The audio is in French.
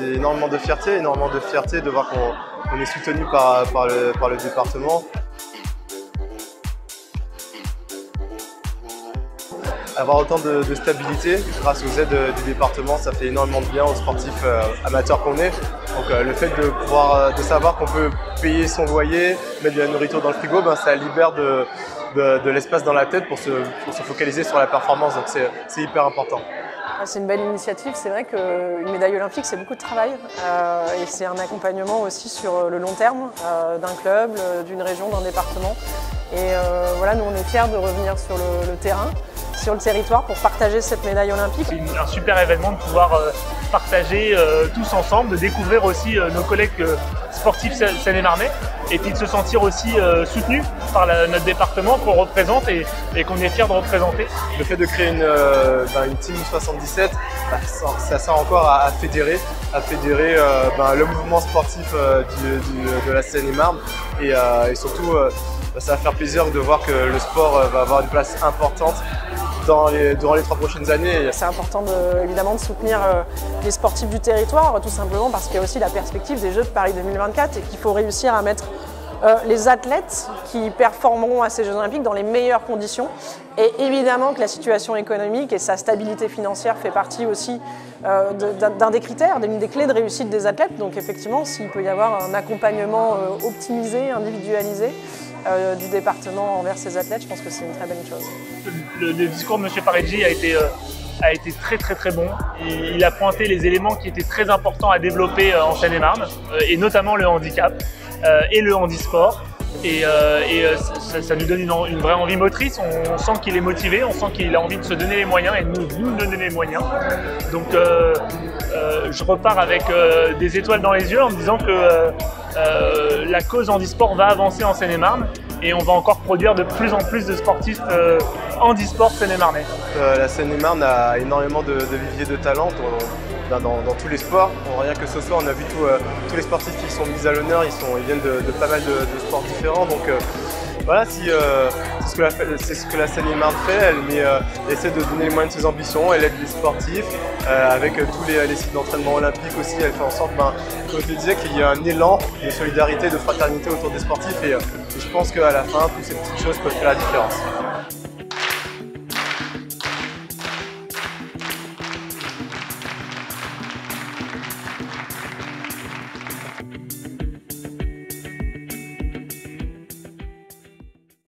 c'est énormément de fierté de voir qu'on est soutenu par le département. Avoir autant de stabilité grâce aux aides du département, ça fait énormément de bien aux sportifs amateurs qu'on est. Donc le fait de savoir qu'on peut payer son loyer, mettre de la nourriture dans le frigo, ça libère de l'espace dans la tête pour se focaliser sur la performance. Donc c'est hyper important. C'est une belle initiative. C'est vrai qu'une médaille olympique, c'est beaucoup de travail et c'est un accompagnement aussi sur le long terme d'un club, d'une région, d'un département. Et voilà, nous on est fiers de revenir sur le terrain, sur le territoire pour partager cette médaille olympique. C'est un super événement de pouvoir partager tous ensemble, de découvrir aussi nos collègues sportifs seine-et-marnais et puis de se sentir aussi soutenus par notre département qu'on représente et qu'on est fiers de représenter. Le fait de créer une Team 77, ça sert encore à fédérer le mouvement sportif de la Seine-et-Marne et surtout ça va faire plaisir de voir que le sport va avoir une place importante durant les 3 prochaines années. C'est important évidemment de soutenir les sportifs du territoire, tout simplement parce qu'il y a aussi la perspective des Jeux de Paris 2024 et qu'il faut réussir à mettre les athlètes qui performeront à ces Jeux Olympiques dans les meilleures conditions. Et évidemment que la situation économique et sa stabilité financière fait partie aussi d'un des critères, d'une des clés de réussite des athlètes. Donc effectivement, s'il peut y avoir un accompagnement optimisé, individualisé, du département envers ses athlètes, je pense que c'est une très bonne chose. Le discours de M. Pareggi a été très bon. Il a pointé les éléments qui étaient très importants à développer en Seine-et-Marne, et notamment le handicap et le handisport. Et ça nous donne une vraie envie motrice. On sent qu'il est motivé, on sent qu'il a envie de se donner les moyens et de nous donner les moyens. Donc je repars avec des étoiles dans les yeux en me disant que la cause handisport va avancer en Seine-et-Marne et on va encore produire de plus en plus de sportifs handisport seine-et-marnais. La Seine-et-Marne a énormément de viviers de talent dans tous les sports. Rien que ce soir, on a vu tous les sportifs qui sont mis à l'honneur, ils viennent de pas mal de sports différents. Donc voilà, c'est ce que la Seine-et-Marne fait. Elle essaie de donner les moyens de ses ambitions, elle aide les sportifs avec tous les sites d'entraînement olympiques aussi. Elle fait en sorte, comme je le disais, qu'il y ait un élan de solidarité, de fraternité autour des sportifs et je pense qu'à la fin, toutes ces petites choses peuvent faire la différence.